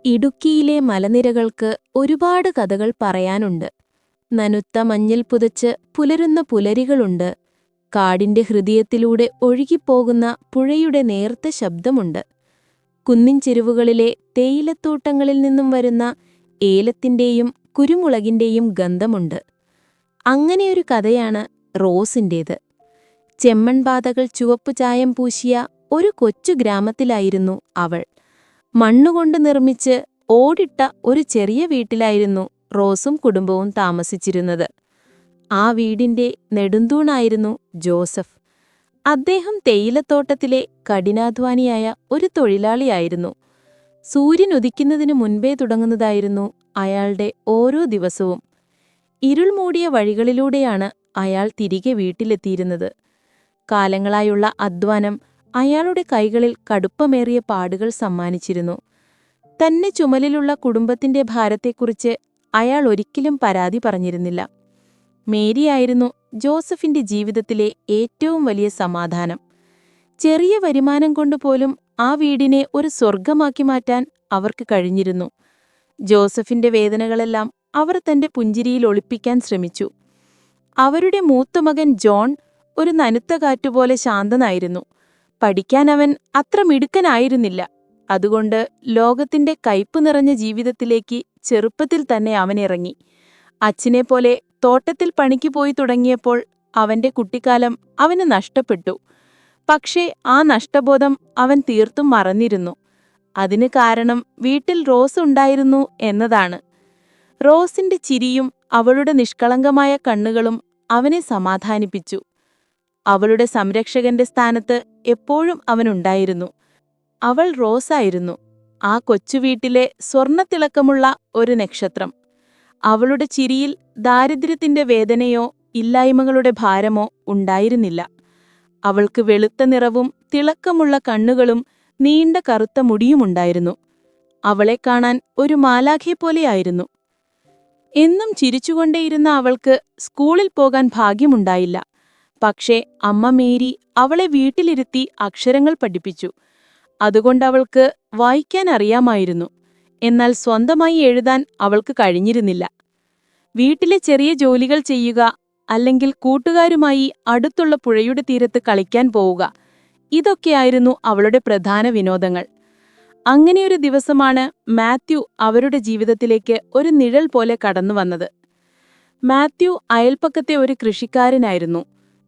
ഇടുക്കിയിലെ മലനിരകൾക്ക് ഒരുപാട് കഥകൾ പറയാനുണ്ട്. നനുത്ത മഞ്ഞിൽ പുതച്ച് പുലരുന്ന പുലരികളുണ്ട്. കാടിന്റെ ഹൃദയത്തിലൂടെ ഒഴുകിപ്പോകുന്ന പുഴയുടെ നേർത്ത ശബ്ദമുണ്ട്. കുന്നിൻ ചെരുവുകളിലെ തേയിലത്തോട്ടങ്ങളിൽ നിന്നും വരുന്ന ഏലത്തിന്റെയും കുരുമുളകിന്റെയും ഗന്ധമുണ്ട്. അങ്ങനെയൊരു കഥയാണ് റോസിന്റേത്. ചെമ്മൺപാതകൾ ചുവപ്പു ചായം പൂശിയ ഒരു കൊച്ചു ഗ്രാമത്തിലായിരുന്നു അവൾ. മണ്ണുകൊണ്ട് നിർമ്മിച്ച് ഓടിട്ട ഒരു ചെറിയ വീട്ടിലായിരുന്നു റോസും കുടുംബവും താമസിച്ചിരുന്നത്. ആ വീടിന്റെ നെടുന്തൂണായിരുന്നു ജോസഫ്. അദ്ദേഹം തേയിലത്തോട്ടത്തിലെ കഠിനാധ്വാനിയായ ഒരു തൊഴിലാളിയായിരുന്നു. സൂര്യൻ ഉദിക്കുന്നതിനു മുൻപേ തുടങ്ങുന്നതായിരുന്നു അയാളുടെ ഓരോ ദിവസവും. ഇരുൾ മൂടിയ വഴികളിലൂടെയാണ് അയാൾ തിരികെ വീട്ടിലെത്തിയിരുന്നത്. കാലങ്ങളായുള്ള അധ്വാനം അയാളുടെ കൈകളിൽ കടുപ്പമേറിയ പാടുകൾ സമ്മാനിച്ചിരുന്നു. തന്നെ ചുമലിലുള്ള കുടുംബത്തിന്റെ ഭാരത്തെക്കുറിച്ച് അയാൾ ഒരിക്കലും പരാതി പറഞ്ഞിരുന്നില്ല. മേരിയായിരുന്നു ജോസഫിന്റെ ജീവിതത്തിലെ ഏറ്റവും വലിയ സമാധാനം. ചെറിയ വരുമാനം കൊണ്ടുപോലും ആ വീടിനെ ഒരു സ്വർഗമാക്കി മാറ്റാൻ അവർക്ക് കഴിഞ്ഞിരുന്നു. ജോസഫിന്റെ വേദനകളെല്ലാം അവർ തന്റെ പുഞ്ചിരിയിൽ ഒളിപ്പിക്കാൻ ശ്രമിച്ചു. അവരുടെ മൂത്തമകൻ ജോൺ ഒരു നനുത്ത കാറ്റുപോലെ ശാന്തനായിരുന്നു. പഠിക്കാൻ അവൻ അത്ര മിടുക്കനായിരുന്നില്ല. അതുകൊണ്ട് ലോകത്തിന്റെ കയ്പു നിറഞ്ഞ ജീവിതത്തിലേക്ക് ചെറുപ്പത്തിൽ തന്നെ അവനിറങ്ങി. അച്ഛനെപ്പോലെ തോട്ടത്തിൽ പണിക്ക് പോയി തുടങ്ങിയപ്പോൾ അവന്റെ കുട്ടിക്കാലം അവന് നഷ്ടപ്പെട്ടു. പക്ഷേ ആ നഷ്ടബോധം അവൻ തീർത്തും മറന്നിരുന്നു. അതിന് കാരണം വീട്ടിൽ റോസ് ഉണ്ടായിരുന്നു എന്നതാണ്. റോസിന്റെ ചിരിയും അവളുടെ നിഷ്കളങ്കമായ കണ്ണുകളും അവനെ സമാധാനിപ്പിച്ചു. അവളുടെ സംരക്ഷകന്റെ സ്ഥാനത്ത് എപ്പോഴും അവനുണ്ടായിരുന്നു. അവൾ റോസായിരുന്നു, ആ കൊച്ചുവീട്ടിലെ സ്വർണത്തിളക്കമുള്ള ഒരു നക്ഷത്രം. അവളുടെ ചിരിയിൽ ദാരിദ്ര്യത്തിന്റെ വേദനയോ ഇല്ലായ്മകളുടെ ഭാരമോ ഉണ്ടായിരുന്നില്ല. അവൾക്ക് വെളുത്ത നിറവും തിളക്കമുള്ള കണ്ണുകളും നീണ്ട കറുത്ത മുടിയുമുണ്ടായിരുന്നു. അവളെ കാണാൻ ഒരു മാലാഖയെപ്പോലെയായിരുന്നു. എന്നും ചിരിച്ചുകൊണ്ടേയിരുന്ന അവൾക്ക് സ്കൂളിൽ പോകാൻ ഭാഗ്യമുണ്ടായില്ല. പക്ഷേ അമ്മ മേരി അവളെ വീട്ടിലിരുത്തി അക്ഷരങ്ങൾ പഠിപ്പിച്ചു. അതുകൊണ്ടവൾക്ക് വായിക്കാൻ അറിയാമായിരുന്നു. എന്നാൽ സ്വന്തമായി എഴുതാൻ അവൾക്ക് കഴിഞ്ഞിരുന്നില്ല. വീട്ടിലെ ചെറിയ ജോലികൾ ചെയ്യുക, അല്ലെങ്കിൽ കൂട്ടുകാരുമായി അടുത്തുള്ള പുഴയുടെ തീരത്ത് കളിക്കാൻ പോവുക, ഇതൊക്കെയായിരുന്നു അവളുടെ പ്രധാന വിനോദങ്ങൾ. അങ്ങനെയൊരു ദിവസമാണ് മാത്യു അവരുടെ ജീവിതത്തിലേക്ക് ഒരു നിഴൽ പോലെ കടന്നുവന്നത്. മാത്യു അയൽപ്പക്കത്തെ ഒരു കൃഷിക്കാരനായിരുന്നു.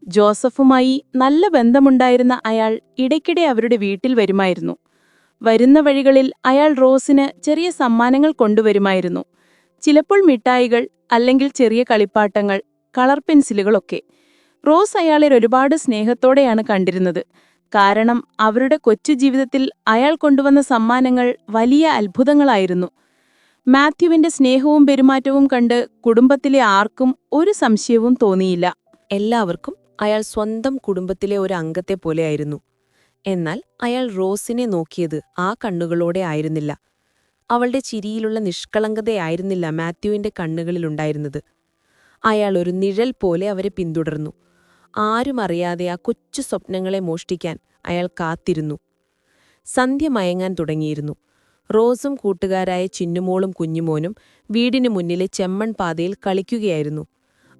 ജോസഫുമായി നല്ല ബന്ധമുണ്ടായിരുന്ന അയാൾ ഇടയ്ക്കിടെ അവരുടെ വീട്ടിൽ വരുമായിരുന്നു. വരുന്ന വഴികളിൽ അയാൾ റോസിന് ചെറിയ സമ്മാനങ്ങൾ കൊണ്ടുവരുമായിരുന്നു. ചിലപ്പോൾ മിഠായികൾ, അല്ലെങ്കിൽ ചെറിയ കളിപ്പാട്ടങ്ങൾ, കളർ പെൻസിലുകളൊക്കെ. റോസ് അയാളെ ഒരുപാട് സ്നേഹത്തോടെയാണ് കണ്ടിരുന്നത്. കാരണം അവരുടെ കൊച്ചു ജീവിതത്തിൽ അയാൾ കൊണ്ടുവന്ന സമ്മാനങ്ങൾ വലിയ അത്ഭുതങ്ങളായിരുന്നു. മാത്യുവിന്റെ സ്നേഹവും പെരുമാറ്റവും കണ്ട് കുടുംബത്തിലെ ആർക്കും ഒരു സംശയവും തോന്നിയില്ല. എല്ലാവർക്കും അയാൾ സ്വന്തം കുടുംബത്തിലെ ഒരു അംഗത്തെ പോലെയായിരുന്നു. എന്നാൽ അയാൾ റോസിനെ നോക്കിയത് ആ കണ്ണുകളോടെ ആയിരുന്നില്ല. അവളുടെ ചിരിയിലുള്ള നിഷ്കളങ്കതയായിരുന്നില്ല മാത്യുവിന്റെ കണ്ണുകളിലുണ്ടായിരുന്നത്. അയാൾ ഒരു നിഴൽ പോലെ അവരെ പിന്തുടർന്നു. ആരും അറിയാതെ ആ കൊച്ചു സ്വപ്നങ്ങളെ മോഷ്ടിക്കാൻ അയാൾ കാത്തിരുന്നു. സന്ധ്യ മയങ്ങാൻ തുടങ്ങിയിരുന്നു. റോസും കൂട്ടുകാരായ ചിന്നുമോളും കുഞ്ഞുമോനും വീടിനു മുന്നിലെ ചെമ്മൺ പാതയിൽ കളിക്കുകയായിരുന്നു.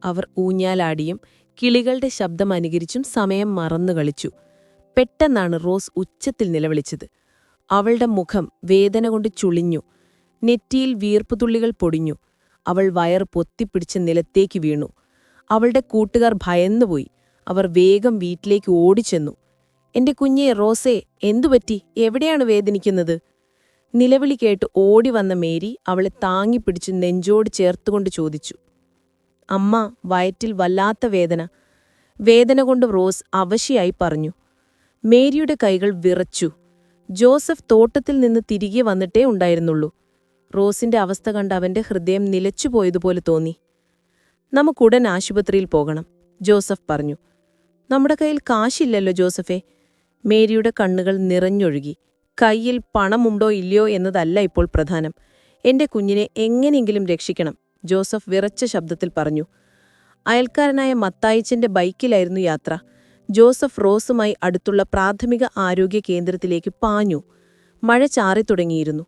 അവർ ഊഞ്ഞാലാടിയും കിളികളുടെ ശബ്ദം അനുകരിച്ചും സമയം മറന്നു കളിച്ചു. പെട്ടെന്നാണ് റോസ് ഉച്ചത്തിൽ നിലവിളിച്ചത്. അവളുടെ മുഖം വേദന കൊണ്ട് ചുളിഞ്ഞു. നെറ്റിയിൽ വീർപ്പുതുള്ളികൾ പൊടിഞ്ഞു. അവൾ വയർ പൊത്തിപ്പിടിച്ച് നിലത്തേക്ക് വീണു. അവളുടെ കൂട്ടുകാർ ഭയന്നുപോയി. അവർ വേഗം വീട്ടിലേക്ക് ഓടിച്ചെന്നു. "എന്റെ കുഞ്ഞേ റോസേ, എന്തുപറ്റി? എവിടെയാണ് വേദനിക്കുന്നത്?" നിലവിളി കേട്ട് ഓടിവന്ന മേരി അവളെ താങ്ങിപ്പിടിച്ച് നെഞ്ചോട് ചേർത്തുകൊണ്ട് ചോദിച്ചു. "അമ്മ, വയറ്റിൽ വല്ലാത്ത വേദന." വേദന കൊണ്ട് റോസ് അവശയായി പറഞ്ഞു. മേരിയുടെ കൈകൾ വിറച്ചു. ജോസഫ് തോട്ടത്തിൽ നിന്ന് തിരികെ വന്നിട്ടേ ഉണ്ടായിരുന്നുള്ളൂ. റോസിന്റെ അവസ്ഥ കണ്ട് അവന്റെ ഹൃദയം നിലച്ചുപോയതുപോലെ തോന്നി. "നമുക്കുടൻ ആശുപത്രിയിൽ പോകണം," ജോസഫ് പറഞ്ഞു. "നമ്മുടെ കയ്യിൽ കാശില്ലല്ലോ ജോസഫേ." മേരിയുടെ കണ്ണുകൾ നിറഞ്ഞൊഴുകി. "കയ്യിൽ പണമുണ്ടോ ഇല്ലയോ എന്നതല്ല ഇപ്പോൾ പ്രധാനം. എന്റെ കുഞ്ഞിനെ എങ്ങനെയെങ്കിലും രക്ഷിക്കണം," ജോസഫ് വിറച്ച ശബ്ദത്തിൽ പറഞ്ഞു. അയൽക്കാരനായ മത്തായിച്ചന്റെ ബൈക്കിലായിരുന്നു യാത്ര. ജോസഫ് റോസുമായി അടുത്തുള്ള പ്രാഥമിക ആരോഗ്യ കേന്ദ്രത്തിലേക്ക് പാഞ്ഞു. മഴ ചാറിത്തുടങ്ങിയിരുന്നു.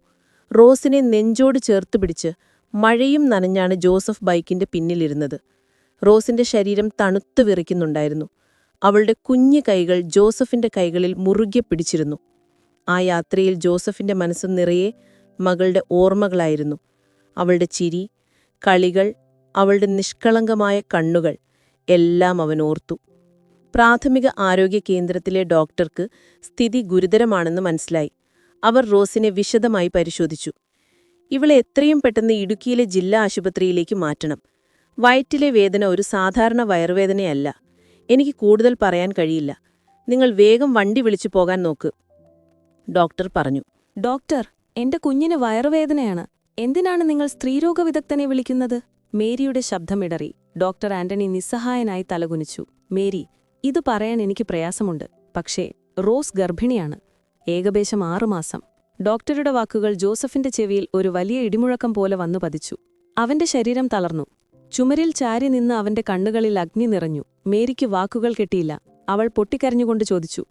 റോസിനെ നെഞ്ചോട് ചേർത്ത് പിടിച്ച് മഴയും നനഞ്ഞാണ് ജോസഫ് ബൈക്കിന്റെ പിന്നിലിരുന്നത്. റോസിന്റെ ശരീരം തണുത്തു വിറയ്ക്കുന്നുണ്ടായിരുന്നു. അവളുടെ കുഞ്ഞു കൈകൾ ജോസഫിന്റെ കൈകളിൽ മുറുകെ പിടിച്ചിരുന്നു. ആ യാത്രയിൽ ജോസഫിന്റെ മനസ്സ് നിറയെ മകളുടെ ഓർമ്മകളായിരുന്നു. അവളുടെ ചിരി, കളികൾ, അവളുടെ നിഷ്കളങ്കമായ കണ്ണുകൾ എല്ലാം അവൻ ഓർത്തു. പ്രാഥമിക ആരോഗ്യ കേന്ദ്രത്തിലെ ഡോക്ടർക്ക് സ്ഥിതി ഗുരുതരമാണെന്ന് മനസ്സിലായി. അവർ റോസിനെ വിശദമായി പരിശോധിച്ചു. ഇവളെ എത്രയും പെട്ടെന്ന് ഇടുക്കിയിലെ ജില്ലാ ആശുപത്രിയിലേക്ക് മാറ്റണം. വയറ്റിലെ വേദന ഒരു സാധാരണ വയറുവേദനയല്ല. എനിക്ക് കൂടുതൽ പറയാൻ കഴിയില്ല. നിങ്ങൾ വേഗം വണ്ടി വിളിച്ചു പോകാൻ നോക്ക്, ഡോക്ടർ പറഞ്ഞു. ഡോക്ടർ, എന്റെ കുഞ്ഞിന് വയറുവേദനയാണ്. എന്തിനാണ് നിങ്ങൾ സ്ത്രീരോഗ വിദഗ്ധനെ വിളിക്കുന്നത്? മേരിയുടെ ശബ്ദമിടറി. ഡോക്ടർ ആന്റണി നിസ്സഹായനായി തലകുനിച്ചു. മേരി, ഇത് പറയാൻ എനിക്ക് പ്രയാസമുണ്ട്. പക്ഷേ റോസ് ഗർഭിണിയാണ്. ഏകദേശം 6 മാസം. ഡോക്ടറുടെ വാക്കുകൾ ജോസഫിന്റെ ചെവിയിൽ ഒരു വലിയ ഇടിമുഴക്കം പോലെ വന്നു പതിച്ചു. അവന്റെ ശരീരം തളർന്നു. ചുമരിൽ ചാരി നിന്ന് അവന്റെ കണ്ണുകളിൽ അഗ്നി നിറഞ്ഞു. മേരിക്ക് വാക്കുകൾ കിട്ടിയില്ല. അവൾ പൊട്ടിക്കരഞ്ഞുകൊണ്ട് ചോദിച്ചു,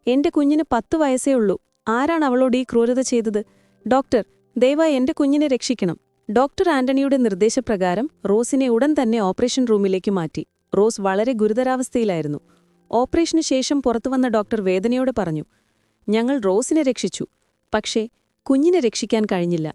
എന്റെ കുഞ്ഞിന് 10 വയസ്സേ ഉള്ളൂ. ആരാണ് അവളോട് ഈ ക്രൂരത ചെയ്തത്? ഡോക്ടർ, ദയവായി എന്റെ കുഞ്ഞിനെ രക്ഷിക്കണം. ഡോക്ടർ ആന്റണിയുടെ നിർദ്ദേശപ്രകാരം റോസിനെ ഉടൻ തന്നെ ഓപ്പറേഷൻ റൂമിലേക്ക് മാറ്റി. റോസ് വളരെ ഗുരുതരാവസ്ഥയിലായിരുന്നു. ഓപ്പറേഷനു ശേഷം പുറത്തുവന്ന ഡോക്ടർ വേദനയോടെ പറഞ്ഞു, ഞങ്ങൾ റോസിനെ രക്ഷിച്ചു. പക്ഷേ കുഞ്ഞിനെ രക്ഷിക്കാൻ കഴിഞ്ഞില്ല.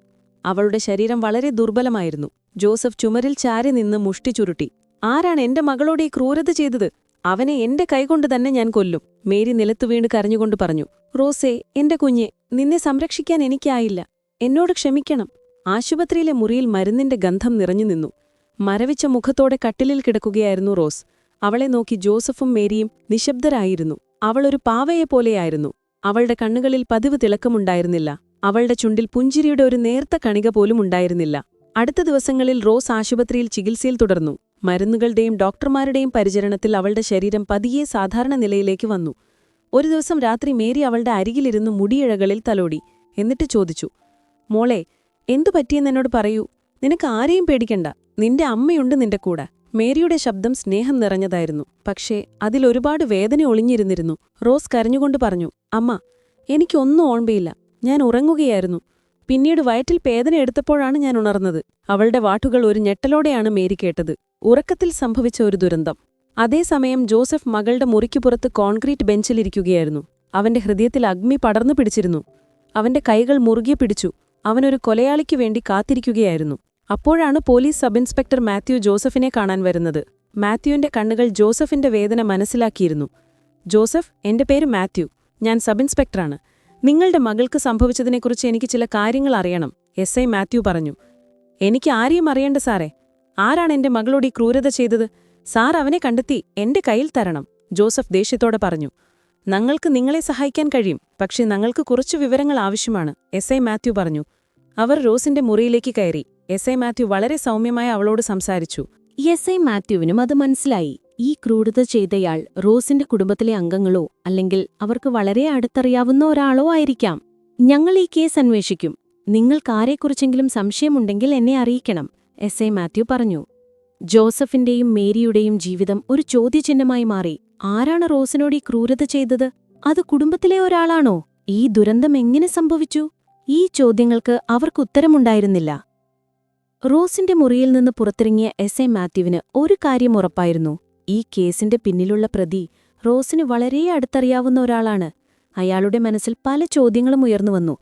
അവളുടെ ശരീരം വളരെ ദുർബലമായിരുന്നു. ജോസഫ് ചുമരിൽ ചാരി നിന്ന് മുഷ്ടി ചുരുട്ടി. ആരാണ് എന്റെ മകളോട് ഈ ക്രൂരത ചെയ്തത്? അവനെ എന്റെ കൈകൊണ്ട് തന്നെ ഞാൻ കൊല്ലും. മേരി നിലത്തു വീണ് കരഞ്ഞുകൊണ്ട് പറഞ്ഞു. റോസേ, എന്റെ കുഞ്ഞെ, നിന്നെ സംരക്ഷിക്കാൻ എനിക്കായില്ല. എന്നോട് ക്ഷമിക്കണം. ആശുപത്രിയിലെ മുറിയിൽ മരുന്നിന്റെ ഗന്ധം നിറഞ്ഞു നിന്നു. മരവിച്ച മുഖത്തോടെ കട്ടിലിൽ കിടക്കുകയായിരുന്നു റോസ്. അവളെ നോക്കി ജോസഫും മേരിയും നിശബ്ദരായിരുന്നു. അവളൊരു പാവയെപ്പോലെയായിരുന്നു. അവളുടെ കണ്ണുകളിൽ പതിവ് തിളക്കമുണ്ടായിരുന്നില്ല. അവളുടെ ചുണ്ടിൽ പുഞ്ചിരിയുടെ ഒരു നേർത്ത കണിക പോലും ഉണ്ടായിരുന്നില്ല. അടുത്ത ദിവസങ്ങളിൽ റോസ് ആശുപത്രിയിൽ ചികിത്സയിൽ തുടർന്നു. മരുന്നുകളുടെയും ഡോക്ടർമാരുടെയും പരിചരണത്തിൽ അവളുടെ ശരീരം പതിയെ സാധാരണ നിലയിലേക്ക് വന്നു. ഒരു ദിവസം രാത്രി മേരി അവളുടെ അരികിലിരുന്ന് മുടിയിഴകളിൽ തലോടി. എന്നിട്ട് ചോദിച്ചു, മോളെ, എന്തു പറ്റിയെന്നെന്നോട് പറയൂ. നിനക്ക് ആരെയും പേടിക്കണ്ട. നിന്റെ അമ്മയുണ്ട് നിന്റെ കൂടെ. മേരിയുടെ ശബ്ദം സ്നേഹം നിറഞ്ഞതായിരുന്നു. പക്ഷേ അതിലൊരുപാട് വേദന ഒളിഞ്ഞിരുന്നിരുന്നു. റോസ് കരഞ്ഞുകൊണ്ട് പറഞ്ഞു, അമ്മ, എനിക്കൊന്നും ഓർമ്മയില്ല. ഞാൻ ഉറങ്ങുകയായിരുന്നു. പിന്നീട് വയറ്റിൽ വേദന എടുത്തപ്പോഴാണ് ഞാൻ ഉണർന്നത്. അവളുടെ വാക്കുകൾ ഒരു ഞെട്ടലോടെയാണ് മേരി കേട്ടത്. ഉറക്കത്തിൽ സംഭവിച്ച ഒരു ദുരന്തം. അതേസമയം ജോസഫ് മകളുടെ മുറിക്കു പുറത്ത് കോൺക്രീറ്റ് ബെഞ്ചിലിരിക്കുകയായിരുന്നു. അവന്റെ ഹൃദയത്തിൽ അഗ്നി പടർന്നു പിടിച്ചിരുന്നു. അവന്റെ കൈകൾ മുറുകെ പിടിച്ചു. അവനൊരു കൊലയാളിക്കു വേണ്ടി കാത്തിരിക്കുകയായിരുന്നു. അപ്പോഴാണ് പോലീസ് സബ് ഇൻസ്പെക്ടർ മാത്യു ജോസഫിനെ കാണാൻ വരുന്നത്. മാത്യുവിന്റെ കണ്ണുകൾ ജോസഫിന്റെ വേദന മനസ്സിലാക്കിയിരുന്നു. ജോസഫ്, എന്റെ പേര് മാത്യു. ഞാൻ സബ് ഇൻസ്പെക്ടറാണ്. നിങ്ങളുടെ മകൾക്ക് സംഭവിച്ചതിനെക്കുറിച്ച് എനിക്ക് ചില കാര്യങ്ങൾ അറിയണം, SI മാത്യു പറഞ്ഞു. എനിക്ക് ആരെയും അറിയണ്ട സാറേ. ആരാണ് എന്റെ മകളോട് ഈ ക്രൂരത ചെയ്തത്? സാർ അവനെ കണ്ടെത്തി എന്റെ കയ്യിൽ തരണം, ജോസഫ് ദേഷ്യത്തോടെ പറഞ്ഞു. ഞങ്ങൾക്ക് നിങ്ങളെ സഹായിക്കാൻ കഴിയും, പക്ഷേ ഞങ്ങൾക്ക് കുറച്ചു വിവരങ്ങൾ ആവശ്യമാണ്, SI മാത്യു പറഞ്ഞു. അവർ റോസിന്റെ മുറിയിലേക്ക് കയറി. SI മാത്യു വളരെ സൗമ്യമായി അവളോട് സംസാരിച്ചു. SI മാത്യുവിനും അത് മനസ്സിലായി. ഈ ക്രൂരത ചെയ്തയാൾ റോസിന്റെ കുടുംബത്തിലെ അംഗങ്ങളോ അല്ലെങ്കിൽ അവർക്ക് വളരെ അടുത്തറിയാവുന്ന ഒരാളോ ആയിരിക്കാം. ഞങ്ങൾ ഈ കേസ് അന്വേഷിക്കും. നിങ്ങൾക്കാരെക്കുറിച്ചെങ്കിലും സംശയമുണ്ടെങ്കിൽ എന്നെ അറിയിക്കണം, SI മാത്യു പറഞ്ഞു. ജോസഫിന്റെയും മേരിയുടെയും ജീവിതം ഒരു ചോദ്യചിഹ്നമായി മാറി. ആരാണ് റോസിനോട് ഈ ക്രൂരത ചെയ്തത്? അത് കുടുംബത്തിലെ ഒരാളാണോ? ഈ ദുരന്തം എങ്ങനെ സംഭവിച്ചു? ഈ ചോദ്യങ്ങൾക്ക് അവർക്കുത്തരമുണ്ടായിരുന്നില്ല. റോസിന്റെ മുറിയിൽ നിന്ന് പുറത്തിറങ്ങിയ SI മാത്യുവിന് ഒരു കാര്യം ഉറപ്പായിരുന്നു. ഈ കേസിന്റെ പിന്നിലുള്ള പ്രതി റോസിന് വളരെ അടുത്തറിയാവുന്ന ഒരാളാണ്. അയാളുടെ മനസ്സിൽ പല ചോദ്യങ്ങളും ഉയർന്നുവന്നു.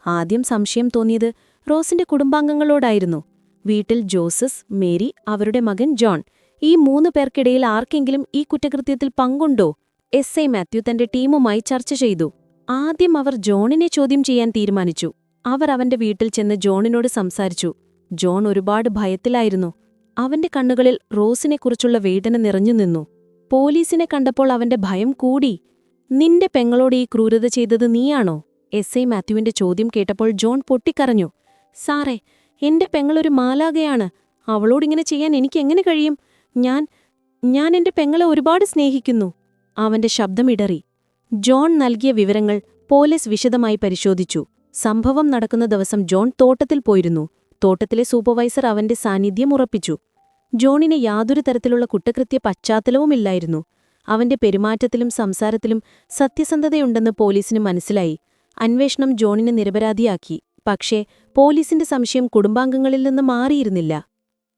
ആദ്യം സംശയം തോന്നിയത് റോസിന്റെ കുടുംബാംഗങ്ങളോടായിരുന്നു. വീട്ടിൽ ജോസഫ്, മേരി, അവരുടെ മകൻ ജോൺ, ഈ 3 പേർക്കിടയിൽ ആർക്കെങ്കിലും ഈ കുറ്റകൃത്യത്തിൽ പങ്കുണ്ടോ? SI മാത്യു തന്റെ ടീമുമായി ചർച്ച ചെയ്തു. ആദ്യം അവർ ജോണിനെ ചോദ്യം ചെയ്യാൻ തീരുമാനിച്ചു. അവർ അവന്റെ വീട്ടിൽ ചെന്ന് ജോണിനോട് സംസാരിച്ചു. ജോൺ ഒരുപാട് ഭയത്തിലായിരുന്നു. അവന്റെ കണ്ണുകളിൽ റോസിനെക്കുറിച്ചുള്ള വേദന നിറഞ്ഞുനിന്നു. പോലീസിനെ കണ്ടപ്പോൾ അവന്റെ ഭയം കൂടി. നിന്റെ പെങ്ങളോട് ഈ ക്രൂരത ചെയ്തത് നീയാണോ? SI മാത്യുവിന്റെ ചോദ്യം കേട്ടപ്പോൾ ജോൺ പൊട്ടിക്കരഞ്ഞു. സാറേ, എന്റെ പെങ്ങളൊരു മാലാഖയാണ്. അവളോടിങ്ങനെ ചെയ്യാൻ എനിക്കെങ്ങനെ കഴിയും? ഞാൻ എന്റെ പെങ്ങളെ ഒരുപാട് സ്നേഹിക്കുന്നു. അവന്റെ ശബ്ദമിടറി. ജോൺ നൽകിയ വിവരങ്ങൾ പോലീസ് വിശദമായി പരിശോധിച്ചു. സംഭവം നടക്കുന്ന ദിവസം ജോൺ തോട്ടത്തിൽ പോയിരുന്നു. തോട്ടത്തിലെ സൂപ്പർവൈസർ അവന്റെ സാന്നിധ്യം ഉറപ്പിച്ചു. ജോണിന് യാതൊരു തരത്തിലുള്ള കുറ്റകൃത്യ പശ്ചാത്തലവുമില്ലായിരുന്നു. അവന്റെ പെരുമാറ്റത്തിലും സംസാരത്തിലും സത്യസന്ധതയുണ്ടെന്ന് പോലീസിന് മനസ്സിലായി. അന്വേഷണം ജോണിനെ നിരപരാധിയാക്കി. പക്ഷേ പോലീസിന്റെ സംശയം കുടുംബാംഗങ്ങളിൽ നിന്ന് മാറിയിരുന്നില്ല.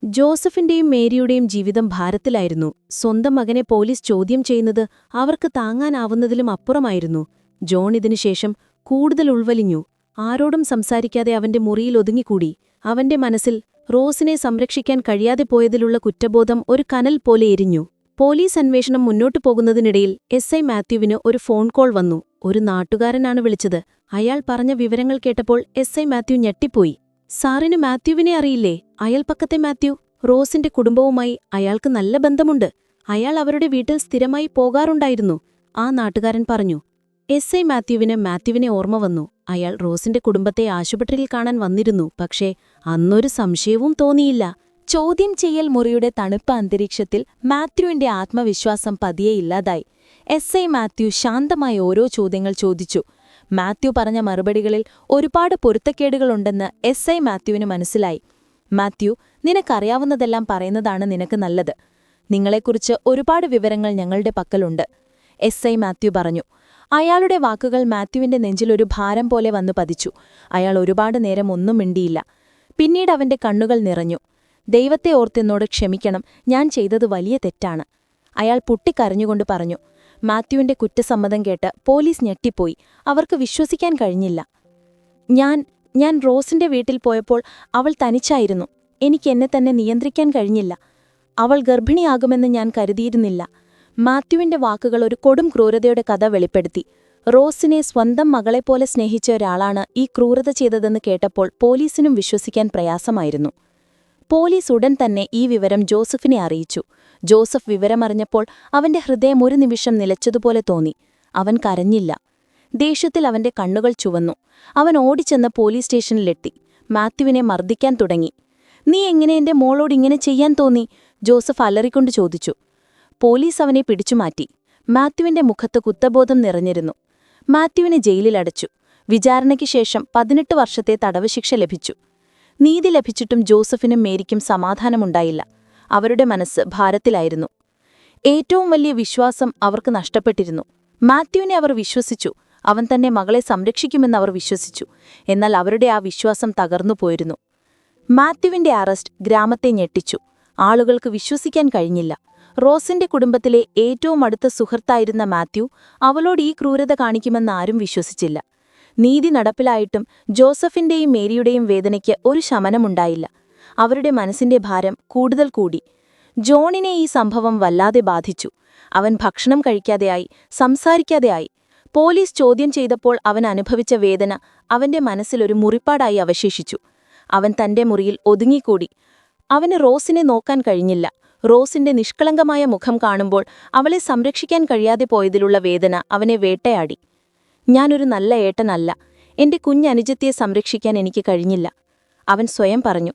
ജോസഫിന്റെയും മേരിയുടെയും ജീവിതം ഭാരത്തിലായിരുന്നു. സ്വന്തം മകനെ പോലീസ് ചോദ്യം ചെയ്യുന്നത് അവർക്ക് താങ്ങാനാവുന്നതിലും അപ്പുറമായിരുന്നു. ജോൺ ഇതിനുശേഷം കൂടുതൽ ഉൾവലിഞ്ഞു. ആരോടും സംസാരിക്കാതെ അവന്റെ മുറിയിൽ ഒതുങ്ങിക്കൂടി. അവന്റെ മനസ്സിൽ റോസിനെ സംരക്ഷിക്കാൻ കഴിയാതെ പോയതിലുള്ള കുറ്റബോധം ഒരു കനൽ പോലെ എരിഞ്ഞു. പോലീസ് അന്വേഷണം മുന്നോട്ടു പോകുന്നതിനിടയിൽ എസ്.ഐ. മാത്യുവിന് ഒരു ഫോൺ കോൾ വന്നു. ഒരു നാട്ടുകാരനാണ് വിളിച്ചത്. അയാൾ പറഞ്ഞ വിവരങ്ങൾ കേട്ടപ്പോൾ എസ്.ഐ. മാത്യു ഞെട്ടിപ്പോയി. സാറിന് മാത്യുവിനെ അറിയില്ലേ? അയൽപ്പക്കത്തെ മാത്യു. റോസിന്റെ കുടുംബവുമായി അയാൾക്ക് നല്ല ബന്ധമുണ്ട്. അയാൾ അവരുടെ വീട്ടിൽ സ്ഥിരമായി പോകാറുണ്ടായിരുന്നു, ആ നാട്ടുകാരൻ പറഞ്ഞു. എസ്.ഐ. മാത്യുവിനെ ഓർമ്മ വന്നു. അയാൾ റോസിന്റെ കുടുംബത്തെ ആശുപത്രിയിൽ കാണാൻ വന്നിരുന്നു. പക്ഷേ അന്നൊരു സംശയവും തോന്നിയില്ല. ചോദ്യം ചെയ്യൽ മുറിയുടെ തണുപ്പ അന്തരീക്ഷത്തിൽ മാത്യുവിന്റെ ആത്മവിശ്വാസം പതിയെ ഇല്ലാതായി. എസ്.ഐ. മാത്യു ശാന്തമായി ഓരോ ചോദ്യങ്ങൾ ചോദിച്ചു. മാത്യു പറഞ്ഞ മറുപടികളിൽ ഒരുപാട് പൊരുത്തക്കേടുകളുണ്ടെന്ന് എസ്.ഐ. മാത്യുവിന് മനസ്സിലായി. മാത്യു, നിനക്കറിയാവുന്നതെല്ലാം പറയുന്നതാണ് നിനക്ക് നല്ലത്. നിങ്ങളെക്കുറിച്ച് ഒരുപാട് വിവരങ്ങൾ ഞങ്ങളുടെ പക്കലുണ്ട്, എസ്.ഐ. മാത്യു പറഞ്ഞു. അയാളുടെ വാക്കുകൾ മാത്യുവിന്റെ നെഞ്ചിലൊരു ഭാരം പോലെ വന്നു പതിച്ചു. അയാൾ ഒരുപാട് നേരം ഒന്നും മിണ്ടിയില്ല. പിന്നീട് അവന്റെ കണ്ണുകൾ നിറഞ്ഞു. ദൈവത്തെ ഓർത്തെന്നോട് ക്ഷമിക്കണം, ഞാൻ ചെയ്തത് വലിയ തെറ്റാണ്, അയാൾ പൊട്ടിക്കരഞ്ഞുകൊണ്ട് പറഞ്ഞു. മാത്യുവിന്റെ കുറ്റസമ്മതം കേട്ട് പോലീസ് ഞെട്ടിപ്പോയി. അവർക്ക് വിശ്വസിക്കാൻ കഴിഞ്ഞില്ല. ഞാൻ റോസിന്റെ വീട്ടിൽ പോയപ്പോൾ അവൾ തനിച്ചായിരുന്നു. എനിക്കെന്നെ തന്നെ നിയന്ത്രിക്കാൻ കഴിഞ്ഞില്ല. അവൾ ഗർഭിണിയാകുമെന്ന് ഞാൻ കരുതിയിരുന്നില്ല. മാത്യുവിന്റെ വാക്കുകൾ ഒരു കൊടും ക്രൂരതയുടെ കഥ വെളിപ്പെടുത്തി. റോസിനെ സ്വന്തം മകളെപ്പോലെ സ്നേഹിച്ച ഒരാളാണ് ഈ ക്രൂരത ചെയ്തതെന്ന് കേട്ടപ്പോൾ പോലീസിനും വിശ്വസിക്കാൻ പ്രയാസമായിരുന്നു. പോലീസ് ഉടൻ തന്നെ ഈ വിവരം ജോസഫിനെ അറിയിച്ചു. ജോസഫ് വിവരമറിഞ്ഞപ്പോൾ അവന്റെ ഹൃദയം ഒരു നിമിഷം നിലച്ചതുപോലെ തോന്നി. അവൻ കരഞ്ഞില്ല. ദേഷ്യത്തിൽ അവന്റെ കണ്ണുകൾ ചുവന്നു. അവൻ ഓടിച്ചെന്ന് പോലീസ് സ്റ്റേഷനിലെത്തി. മാത്യുവിനെ മർദ്ദിക്കാൻ തുടങ്ങി. നീ എങ്ങനെ എന്റെ മോളോട് ഇങ്ങനെ ചെയ്യാൻ തോന്നി? ജോസഫ് അലറിക്കൊണ്ട് ചോദിച്ചു. പോലീസ് അവനെ പിടിച്ചുമാറ്റി. മാത്യുവിന്റെ മുഖത്ത് കുറ്റബോധം നിറഞ്ഞിരുന്നു. മാത്യുവിനെ ജയിലിലടച്ചു. വിചാരണയ്ക്ക് ശേഷം 18 വർഷത്തെ തടവ് ശിക്ഷ ലഭിച്ചു. നീതി ലഭിച്ചിട്ടും ജോസഫിനും മേരിക്കും സമാധാനമുണ്ടായില്ല. അവരുടെ മനസ്സ് ഭാരത്തിലായിരുന്നു. ഏറ്റവും വലിയ വിശ്വാസം അവർക്ക് നഷ്ടപ്പെട്ടിരുന്നു. മാത്യുവിനെ അവർ വിശ്വസിച്ചു. അവൻ തന്നെ മകളെ സംരക്ഷിക്കുമെന്ന് അവർ വിശ്വസിച്ചു. എന്നാൽ അവരുടെ ആ വിശ്വാസം തകർന്നുപോയിരുന്നു. മാത്യുവിന്റെ അറസ്റ്റ് ഗ്രാമത്തെ ഞെട്ടിച്ചു. ആളുകൾക്ക് വിശ്വസിക്കാൻ കഴിഞ്ഞില്ല. റോസിന്റെ കുടുംബത്തിലെ ഏറ്റവും അടുത്ത സുഹൃത്തായിരുന്ന മാത്യു അവളോട് ഈ ക്രൂരത കാണിക്കുമെന്ന് ആരും വിശ്വസിച്ചില്ല. നീതി നടപ്പിലായിട്ടും ജോസഫിന്റെയും മേരിയുടെയും വേദനയ്ക്ക് ഒരു ശമനമുണ്ടായില്ല. അവരുടെ മനസ്സിന്റെ ഭാരം കൂടുതൽ കൂടി. ജോണിനെ ഈ സംഭവം വല്ലാതെ ബാധിച്ചു. അവൻ ഭക്ഷണം കഴിക്കാതെയായി, സംസാരിക്കാതെയായി. പോലീസ് ചോദ്യം ചെയ്തപ്പോൾ അവൻ അനുഭവിച്ച വേദന അവന്റെ മനസ്സിലൊരു മുറിപ്പാടായി അവശേഷിച്ചു. അവൻ തന്റെ മുറിയിൽ ഒതുങ്ങിക്കൂടി. അവന് റോസിനെ നോക്കാൻ കഴിഞ്ഞില്ല. റോസിന്റെ നിഷ്കളങ്കമായ മുഖം കാണുമ്പോൾ അവളെ സംരക്ഷിക്കാൻ കഴിയാതെ പോയതിലുള്ള വേദന അവനെ വേട്ടയാടി. ഞാനൊരു നല്ല ഏട്ടനല്ല. എന്റെ കുഞ്ഞനുജത്തിയെ സംരക്ഷിക്കാൻ എനിക്ക് കഴിഞ്ഞില്ല, അവൻ സ്വയം പറഞ്ഞു.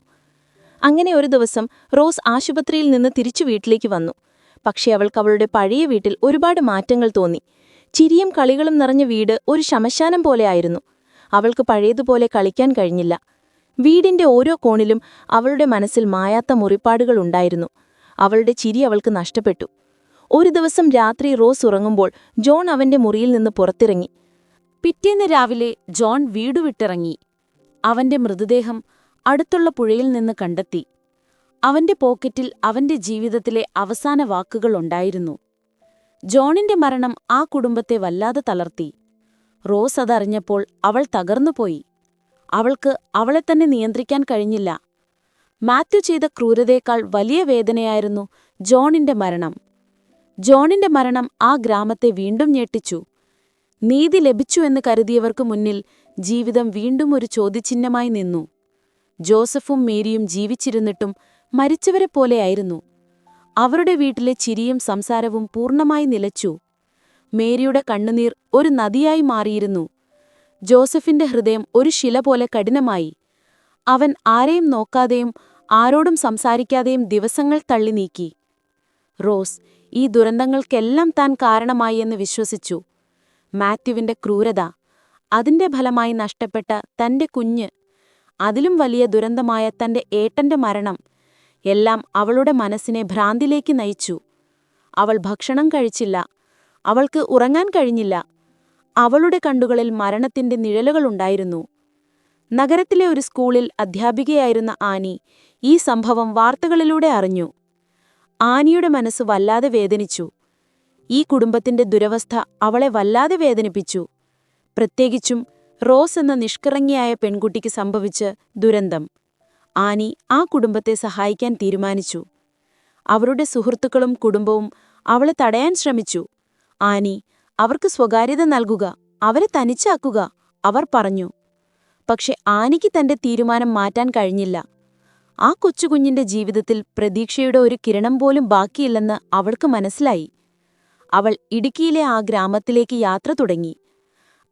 അങ്ങനെ ഒരു ദിവസം റോസ് ആശുപത്രിയിൽ നിന്ന് തിരിച്ചു വീട്ടിലേക്ക് വന്നു. പക്ഷേ അവൾക്ക് അവളുടെ പഴയ വീട്ടിൽ ഒരുപാട് മാറ്റങ്ങൾ തോന്നി. ചിരിയും കളികളും നിറഞ്ഞ വീട് ഒരു ശമശാനം പോലെയായിരുന്നു. അവൾക്ക് പഴയതുപോലെ കളിക്കാൻ കഴിഞ്ഞില്ല. വീടിന്റെ ഓരോ കോണിലും അവളുടെ മനസ്സിൽ മായാത്ത മുറിപ്പാടുകളുണ്ടായിരുന്നു. അവളുടെ ചിരി അവൾക്ക് നഷ്ടപ്പെട്ടു. ഒരു ദിവസം രാത്രി റോസ് ഉറങ്ങുമ്പോൾ ജോൺ അവന്റെ മുറിയിൽ നിന്ന് പുറത്തിറങ്ങി. പിറ്റേന്ന് രാവിലെ ജോൺ വീടുവിട്ടിറങ്ങി. അവന്റെ മൃതദേഹം അടുത്തുള്ള പുഴയിൽ നിന്ന് കണ്ടെത്തി. അവന്റെ പോക്കറ്റിൽ അവന്റെ ജീവിതത്തിലെ അവസാന വാക്കുകളുണ്ടായിരുന്നു. ജോണിന്റെ മരണം ആ കുടുംബത്തെ വല്ലാതെ തളർത്തി. റോസ് അതറിഞ്ഞപ്പോൾ അവൾ തകർന്നുപോയി. അവൾക്ക് അവളെത്തന്നെ നിയന്ത്രിക്കാൻ കഴിഞ്ഞില്ല. മാത്യു ചെയ്ത ക്രൂരതയേക്കാൾ വലിയ വേദനയായിരുന്നു ജോണിന്റെ മരണം. ജോണിന്റെ മരണം ആ ഗ്രാമത്തെ വീണ്ടും ഞെട്ടിച്ചു. നീതി ലഭിച്ചു എന്ന് കരുതിയവർക്കു മുന്നിൽ ജീവിതം വീണ്ടും ഒരു ചോദ്യചിഹ്നമായി നിന്നു. ജോസഫും മേരിയും ജീവിച്ചിരുന്നിട്ടും മരിച്ചവരെപ്പോലെയായിരുന്നു. അവരുടെ വീട്ടിലെ ചിരിയും സംസാരവും പൂർണ്ണമായി നിലച്ചു. മേരിയുടെ കണ്ണുനീർ ഒരു നദിയായി മാറിയിരുന്നു. ജോസഫിന്റെ ഹൃദയം ഒരു ശില പോലെ കഠിനമായി. അവൻ ആരെയും നോക്കാതെയും ആരോടും സംസാരിക്കാതെയും ദിവസങ്ങൾ തള്ളി നീക്കി. റോസ് ഈ ദുരന്തങ്ങൾക്കെല്ലാം താൻ കാരണമായി എന്ന് വിശ്വസിച്ചു. മാത്യുവിന്റെ ക്രൂരത, അതിന്റെ ഫലമായി നഷ്ടപ്പെട്ട തന്റെ കുഞ്ഞ്, അതിലും വലിയ ദുരന്തമായ തന്റെ ഏട്ടന്റെ മരണം എല്ലാം അവളുടെ മനസ്സിനെ ഭ്രാന്തിലേക്ക് നയിച്ചു. അവൾ ഭക്ഷണം കഴിച്ചില്ല. അവൾക്ക് ഉറങ്ങാൻ കഴിഞ്ഞില്ല. അവളുടെ കണ്ണുകളിൽ മരണത്തിന്റെ നിഴലുകളുണ്ടായിരുന്നു. നഗരത്തിലെ ഒരു സ്കൂളിൽ അധ്യാപികയായിരുന്ന ആനി ഈ സംഭവം വാർത്തകളിലൂടെ അറിഞ്ഞു. ആനിയുടെ മനസ്സ് വല്ലാതെ വേദനിച്ചു. ഈ കുടുംബത്തിന്റെ ദുരവസ്ഥ അവളെ വല്ലാതെ വേദനിപ്പിച്ചു. പ്രത്യേകിച്ചും റോസ് എന്ന നിഷ്കളങ്കയായ പെൺകുട്ടിക്ക് സംഭവിച്ച ദുരന്തം. ആനി ആ കുടുംബത്തെ സഹായിക്കാൻ തീരുമാനിച്ചു. അവരുടെ സുഹൃത്തുക്കളും കുടുംബവും അവളെ തടയാൻ ശ്രമിച്ചു. ആനി, അവർക്ക് സ്വകാര്യത നൽകുക, അവരെ തനിച്ചാക്കുക, അവർ പറഞ്ഞു. പക്ഷെ ആനിക്ക് തന്റെ തീരുമാനം മാറ്റാൻ കഴിഞ്ഞില്ല. ആ കൊച്ചുകുഞ്ഞിന്റെ ജീവിതത്തിൽ പ്രതീക്ഷയുടെ ഒരു കിരണം പോലും ബാക്കിയില്ലെന്ന് അവൾക്ക് മനസ്സിലായി. അവൾ ഇടുക്കിയിലെ ആ ഗ്രാമത്തിലേക്ക് യാത്ര തുടങ്ങി.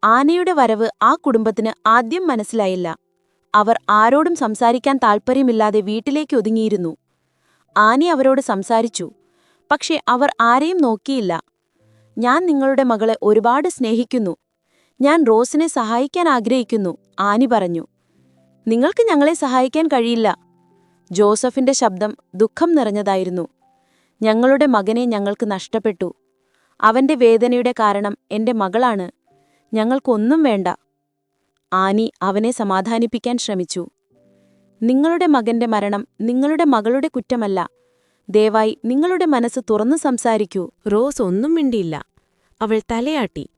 ആനയുടെ വരവ് ആ കുടുംബത്തിന് ആദ്യം മനസ്സിലായില്ല. അവർ ആരോടും സംസാരിക്കാൻ താൽപ്പര്യമില്ലാതെ വീട്ടിലേക്ക് ഒതുങ്ങിയിരുന്നു. ആനി അവരോട് സംസാരിച്ചു. പക്ഷെ അവർ ആരെയും നോക്കിയില്ല. ഞാൻ നിങ്ങളുടെ മകളെ ഒരുപാട് സ്നേഹിക്കുന്നു. ഞാൻ റോസിനെ സഹായിക്കാൻ ആഗ്രഹിക്കുന്നു, ആനി പറഞ്ഞു. നിങ്ങൾക്ക് ഞങ്ങളെ സഹായിക്കാൻ കഴിയില്ല. ജോസഫിന്റെ ശബ്ദം ദുഃഖം നിറഞ്ഞതായിരുന്നു. ഞങ്ങളുടെ മകനെ ഞങ്ങൾക്ക് നഷ്ടപ്പെട്ടു. അവന്റെ വേദനയുടെ കാരണം എന്റെ മകളാണ്. ഞങ്ങൾക്കൊന്നും വേണ്ട. ആനി അവനെ സമാധാനിപ്പിക്കാൻ ശ്രമിച്ചു. നിങ്ങളുടെ മകന്റെ മരണം നിങ്ങളുടെ മകളുടെ കുറ്റമല്ല. ദയവായി നിങ്ങളുടെ മനസ്സ് തുറന്നു സംസാരിക്കൂ. റോസ് ഒന്നും മിണ്ടിയില്ല. അവൾ തലയാട്ടി.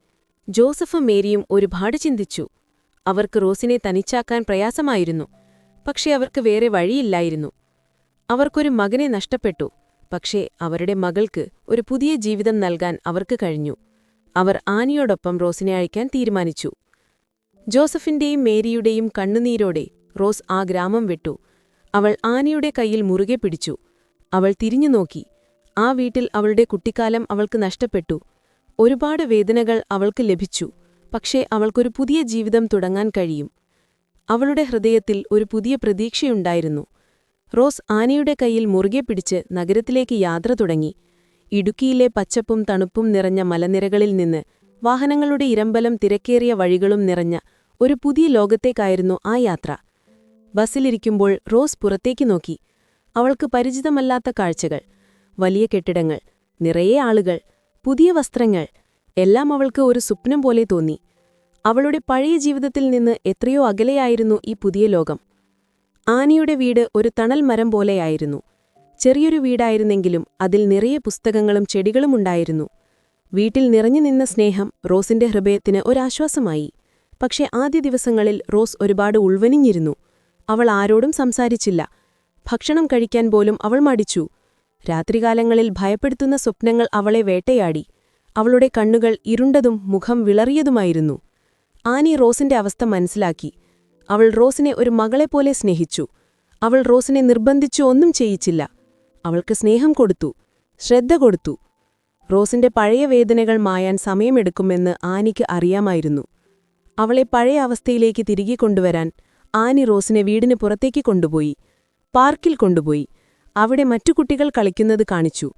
ജോസഫും മേരിയും ഒരുപാട് ചിന്തിച്ചു. അവർക്ക് റോസിനെ തനിച്ചാക്കാൻ പ്രയാസമായിരുന്നു. പക്ഷെ അവർക്ക് വേറെ വഴിയില്ലായിരുന്നു. അവർക്കൊരു മകനെ നഷ്ടപ്പെട്ടു. പക്ഷേ അവരുടെ മകൾക്ക് ഒരു പുതിയ ജീവിതം നൽകാൻ അവർക്ക് കഴിഞ്ഞു. അവർ ആനിയോടൊപ്പം റോസിനെ അയക്കാൻ തീരുമാനിച്ചു. ജോസഫിന്റെയും മേരിയുടെയും കണ്ണുനീരോടെ റോസ് ആ ഗ്രാമം വിട്ടു. അവൾ ആനിയുടെ കൈയിൽ മുറുകെ പിടിച്ചു. അവൾ തിരിഞ്ഞുനോക്കി. ആ വീട്ടിൽ അവളുടെ കുട്ടിക്കാലം അവൾക്ക് നഷ്ടപ്പെട്ടു. ഒരുപാട് വേദനകൾ അവൾക്ക് ലഭിച്ചു. പക്ഷേ അവൾക്കൊരു പുതിയ ജീവിതം തുടങ്ങാൻ കഴിയും. അവളുടെ ഹൃദയത്തിൽ ഒരു പുതിയ പ്രതീക്ഷയുണ്ടായിരുന്നു. റോസ് ആനിയുടെ കൈയിൽ മുറുകെ പിടിച്ച് നഗരത്തിലേക്ക് യാത്ര തുടങ്ങി. ഇടുക്കിയിലെ പച്ചപ്പും തണുപ്പും നിറഞ്ഞ മലനിരകളിൽ നിന്ന് വാഹനങ്ങളുടെ ഇരമ്പലം തിരക്കേറിയ വഴികളും നിറഞ്ഞ ഒരു പുതിയ ലോകത്തേക്കായിരുന്നു ആ യാത്ര. ബസ്സിലിരിക്കുമ്പോൾ റോസ് പുറത്തേക്ക് നോക്കി. അവൾക്ക് പരിചിതമല്ലാത്ത കാഴ്ചകൾ, വലിയ കെട്ടിടങ്ങൾ, നിറയെ ആളുകൾ, പുതിയ വസ്ത്രങ്ങൾ, എല്ലാം അവൾക്ക് ഒരു സ്വപ്നം പോലെ തോന്നി. അവളുടെ പഴയ ജീവിതത്തിൽ നിന്ന് എത്രയോ അകലെയായിരുന്നു ഈ പുതിയ ലോകം. ആനിയുടെ വീട് ഒരു തണൽ മരം പോലെയായിരുന്നു. ചെറിയൊരു വീടായിരുന്നെങ്കിലും അതിൽ നിറയെ പുസ്തകങ്ങളും ചെടികളും ഉണ്ടായിരുന്നു. വീട്ടിൽ നിറഞ്ഞു നിന്ന സ്നേഹം റോസിന്റെ ഹൃദയത്തിന് ഒരാശ്വാസമായി. പക്ഷേ ആദ്യ ദിവസങ്ങളിൽ റോസ് ഒരുപാട് ഉൾവനിഞ്ഞിരുന്നു. അവൾ ആരോടും സംസാരിച്ചില്ല. ഭക്ഷണം കഴിക്കാൻ പോലും അവൾ മടിച്ചു. രാത്രികാലങ്ങളിൽ ഭയപ്പെടുത്തുന്ന സ്വപ്നങ്ങൾ അവളെ വേട്ടയാടി. അവളുടെ കണ്ണുകൾ ഇരുണ്ടതും മുഖം വിളറിയതുമായിരുന്നു. ആനി റോസിന്റെ അവസ്ഥ മനസ്സിലാക്കി. അവൾ റോസിനെ ഒരു മകളെപ്പോലെ സ്നേഹിച്ചു. അവൾ റോസിനെ നിർബന്ധിച്ചു ഒന്നും ചെയ്യിച്ചില്ല. അവൾക്ക് സ്നേഹം കൊടുത്തു, ശ്രദ്ധ കൊടുത്തു. റോസിന്റെ പഴയ വേദനകൾ മായാൻ സമയമെടുക്കുമെന്ന് ആനിക്ക് അറിയാമായിരുന്നു. അവളെ പഴയ അവസ്ഥയിലേക്ക് തിരികെ കൊണ്ടുവരാൻ ആനി റോസിനെ വീടിന് പുറത്തേക്ക് കൊണ്ടുപോയി. പാർക്കിൽ കൊണ്ടുപോയി. അവിടെ മറ്റു കുട്ടികൾ കളിക്കുന്നത് കാണിച്ചു.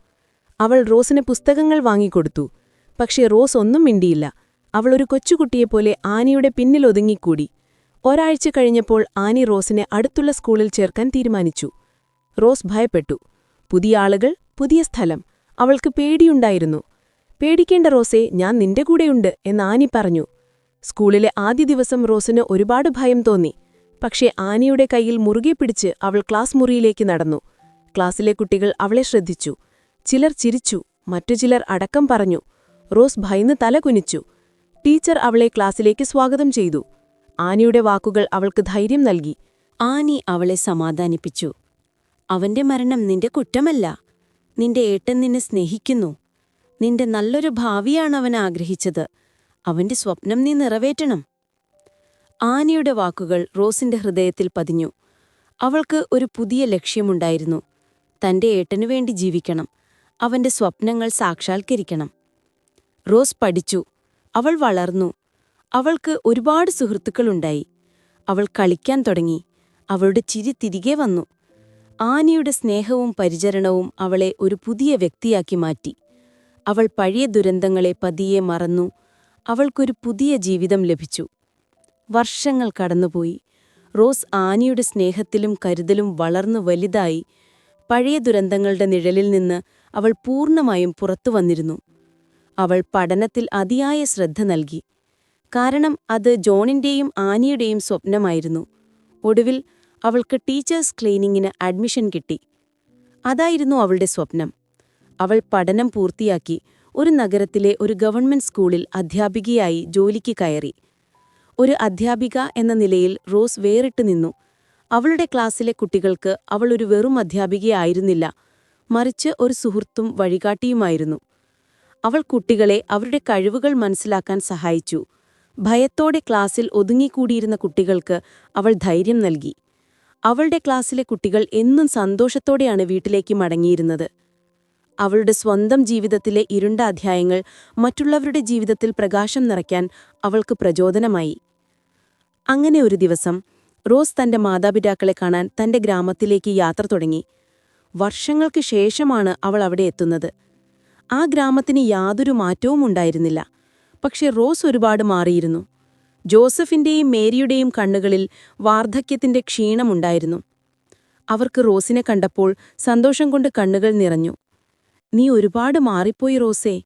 അവൾ റോസിന് പുസ്തകങ്ങൾ വാങ്ങിക്കൊടുത്തു. പക്ഷേ റോസ് ഒന്നും മിണ്ടിയില്ല. അവൾ ഒരു കൊച്ചുകുട്ടിയെപ്പോലെ ആനിയുടെ പിന്നിലൊതുങ്ങിക്കൂടി. ഒരാഴ്ച കഴിഞ്ഞപ്പോൾ ആനി റോസിനെ അടുത്തുള്ള സ്കൂളിൽ ചേർക്കാൻ തീരുമാനിച്ചു. റോസ് ഭയപ്പെട്ടു. പുതിയ ആളുകൾ, പുതിയ സ്ഥലം. അവൾക്ക് പേടിയുണ്ടായിരുന്നു. പേടിക്കേണ്ട റോസേ, ഞാൻ നിന്റെ കൂടെയുണ്ട് എന്ന് ആനി പറഞ്ഞു. സ്കൂളിലെ ആദ്യ ദിവസം റോസിന് ഒരുപാട് ഭയം തോന്നി. പക്ഷേ ആനിയുടെ കൈയിൽ മുറുകെ പിടിച്ച് അവൾ ക്ലാസ് മുറിയിലേക്ക് നടന്നു. ക്ലാസ്സിലെ കുട്ടികൾ അവളെ ശ്രദ്ധിച്ചു. ചിലർ ചിരിച്ചു, മറ്റു ചിലർ അടക്കം പറഞ്ഞു. റോസ് ഭയന്ന് തല കുനിച്ചു. ടീച്ചർ അവളെ ക്ലാസ്സിലേക്ക് സ്വാഗതം ചെയ്തു. ആനിയുടെ വാക്കുകൾ അവൾക്ക് ധൈര്യം നൽകി. ആനി അവളെ സമാധാനിപ്പിച്ചു. അവന്റെ മരണം നിന്റെ കുറ്റമല്ല. നിന്റെ ഏട്ടൻ നിന്നെ സ്നേഹിക്കുന്നു. നിന്റെ നല്ലൊരു ഭാവിയാണ് അവൻ ആഗ്രഹിച്ചത്. അവന്റെ സ്വപ്നം നീ നിറവേറ്റണം. ആനിയുടെ വാക്കുകൾ റോസിന്റെ ഹൃദയത്തിൽ പതിഞ്ഞു. അവൾക്ക് ഒരു പുതിയ ലക്ഷ്യമുണ്ടായിരുന്നു. തന്റെ ഏട്ടനുവേണ്ടി ജീവിക്കണം. അവന്റെ സ്വപ്നങ്ങൾ സാക്ഷാത്കരിക്കണം. റോസ് പഠിച്ചു. അവൾ വളർന്നു. അവൾക്ക് ഒരുപാട് സുഹൃത്തുക്കളുണ്ടായി. അവൾ കളിക്കാൻ തുടങ്ങി. അവളുടെ ചിരി തിരികെ വന്നു. ആനിയുടെ സ്നേഹവും പരിചരണവും അവളെ ഒരു പുതിയ വ്യക്തിയാക്കി മാറ്റി. അവൾ പഴയ ദുരന്തങ്ങളെ പതിയെ മറന്നു. അവൾക്കൊരു പുതിയ ജീവിതം ലഭിച്ചു. വർഷങ്ങൾ കടന്നുപോയി. റോസ് ആനിയുടെ സ്നേഹത്തിലും കരുതലും വളർന്നു വലുതായി. പഴയ ദുരന്തങ്ങളുടെ നിഴലിൽ നിന്ന് അവൾ പൂർണ്ണമായും പുറത്തുവന്നിരുന്നു. അവൾ പഠനത്തിൽ അതിയായ ശ്രദ്ധ നൽകി. കാരണം അത് ജോണിന്റെയും ആനിയുടെയും സ്വപ്നമായിരുന്നു. ഒടുവിൽ അവൾക്ക് ടീച്ചേഴ്സ് ട്രെയിനിങ്ങിന് അഡ്മിഷൻ കിട്ടി. അതായിരുന്നു അവളുടെ സ്വപ്നം. അവൾ പഠനം പൂർത്തിയാക്കി ഒരു നഗരത്തിലെ ഒരു ഗവൺമെന്റ് സ്കൂളിൽ അധ്യാപികയായി ജോലിക്ക് കയറി. ഒരു അധ്യാപിക എന്ന നിലയിൽ റോസ് വേറിട്ട് നിന്നു. അവളുടെ ക്ലാസ്സിലെ കുട്ടികൾക്ക് അവൾ ഒരു വെറും അധ്യാപികയായിരുന്നില്ല, മറിച്ച് ഒരു സുഹൃത്തും വഴികാട്ടിയുമായിരുന്നു. അവൾ കുട്ടികളെ അവരുടെ കഴിവുകൾ മനസ്സിലാക്കാൻ സഹായിച്ചു. ഭയത്തോടെ ക്ലാസ്സിൽ ഒതുങ്ങിക്കൂടിയിരുന്ന കുട്ടികൾക്ക് അവൾ ധൈര്യം നൽകി. അവളുടെ ക്ലാസ്സിലെ കുട്ടികൾ എന്നും സന്തോഷത്തോടെയാണ് വീട്ടിലേക്ക് മടങ്ങിയിരുന്നത്. അവളുടെ സ്വന്തം ജീവിതത്തിലെ ഇരുണ്ട അധ്യായങ്ങൾ മറ്റുള്ളവരുടെ ജീവിതത്തിൽ പ്രകാശം നിറയ്ക്കാൻ അവൾക്ക് പ്രചോദനമായി. അങ്ങനെ ഒരു ദിവസം റോസ് തന്റെ മാതാപിതാക്കളെ കാണാൻ തന്റെ ഗ്രാമത്തിലേക്ക് യാത്ര തുടങ്ങി. വർഷങ്ങൾക്ക് ശേഷമാണ് അവൾ അവിടെ എത്തുന്നത്. ആ ഗ്രാമത്തിന് യാതൊരു മാറ്റവും ഉണ്ടായിരുന്നില്ല. പക്ഷെ റോസ് ഒരുപാട് മാറിയിരുന്നു. ജോസഫിന്റെയും മേരിയുടെയും കണ്ണുകളിൽ വാർദ്ധക്യത്തിന്റെ ക്ഷീണമുണ്ടായിരുന്നു. അവർക്ക് റോസിനെ കണ്ടപ്പോൾ സന്തോഷം കൊണ്ട് കണ്ണുകൾ നിറഞ്ഞു. "നീ ഒരുപാട് മാറിപ്പോയി റോസേ,"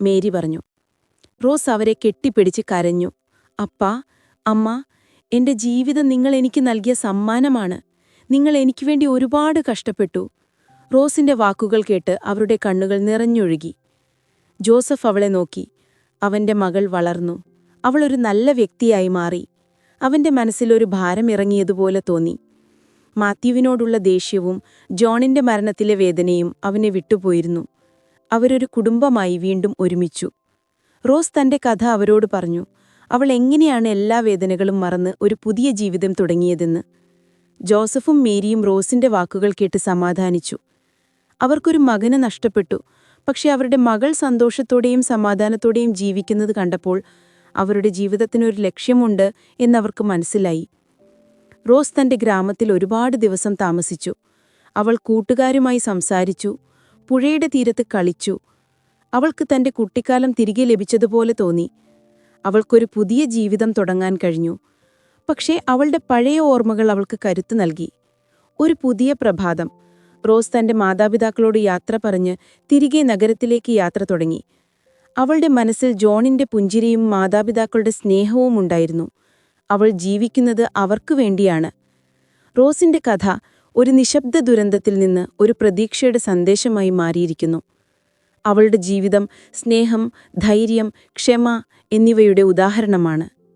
മേരി പറഞ്ഞു. റോസ് അവരെ കെട്ടിപ്പിടിച്ച് കരഞ്ഞു. "അപ്പാ, അമ്മ, എന്റെ ജീവിതം നിങ്ങൾ എനിക്ക് നൽകിയ സമ്മാനമാണ്. നിങ്ങൾ എനിക്ക് വേണ്ടി ഒരുപാട് കഷ്ടപ്പെട്ടു." റോസിന്റെ വാക്കുകൾ കേട്ട് അവരുടെ കണ്ണുകൾ നിറഞ്ഞൊഴുകി. ജോസഫ് അവളെ നോക്കി. അവന്റെ മകൾ വളർന്നു. അവളൊരു നല്ല വ്യക്തിയായി മാറി. അവന്റെ മനസ്സിലൊരു ഭാരം ഇറങ്ങിയതുപോലെ തോന്നി. മാത്യുവിനോടുള്ള ദേഷ്യവും ജോണിന്റെ മരണത്തിലെ വേദനയും അവനെ വിട്ടുപോയിരുന്നു. അവരൊരു കുടുംബമായി വീണ്ടും ഒരുമിച്ചു. റോസ് തന്റെ കഥ അവരോട് പറഞ്ഞു. അവൾ എങ്ങനെയാണ് എല്ലാ വേദനകളും മറന്ന് ഒരു പുതിയ ജീവിതം തുടങ്ങിയതെന്ന്. ജോസഫും മേരിയും റോസിന്റെ വാക്കുകൾ കേട്ട് സമാധാനിച്ചു. അവർക്കൊരു മകന് നഷ്ടപ്പെട്ടു. പക്ഷെ അവരുടെ മകൾ സന്തോഷത്തോടെയും സമാധാനത്തോടെയും ജീവിക്കുന്നത് കണ്ടപ്പോൾ അവരുടെ ജീവിതത്തിനൊരു ലക്ഷ്യമുണ്ട് എന്നവർക്ക് മനസ്സിലായി. റോസ് തന്റെ ഗ്രാമത്തിൽ ഒരുപാട് ദിവസം താമസിച്ചു. അവൾ കൂട്ടുകാരുമായി സംസാരിച്ചു, പുഴയുടെ തീരത്ത് കളിച്ചു. അവൾക്ക് തന്റെ കുട്ടിക്കാലം തിരികെ ലഭിച്ചതുപോലെ തോന്നി. അവൾക്കൊരു പുതിയ ജീവിതം തുടങ്ങാൻ കഴിഞ്ഞു. പക്ഷേ അവളുടെ പഴയ ഓർമ്മകൾ അവൾക്ക് കരുത്ത് നൽകി. ഒരു പുതിയ പ്രഭാതം. റോസ് തന്റെ മാതാപിതാക്കളോട് യാത്ര പറഞ്ഞ് തിരികെ നഗരത്തിലേക്ക് യാത്ര തുടങ്ങി. അവളുടെ മനസ്സിൽ ജോണിന്റെ പുഞ്ചിരിയും മാതാപിതാക്കളുടെ സ്നേഹവും ഉണ്ടായിരുന്നു. അവൾ ജീവിക്കുന്നത് അവർക്കു വേണ്ടിയാണ്. റോസിന്റെ കഥ ഒരു നിശബ്ദ ദുരന്തത്തിൽ നിന്ന് ഒരു പ്രതീക്ഷയുടെ സന്ദേശമായി മാറിയിരിക്കുന്നു. അവളുടെ ജീവിതം സ്നേഹം, ധൈര്യം, ക്ഷമ എന്നിവയുടെ ഉദാഹരണമാണ്.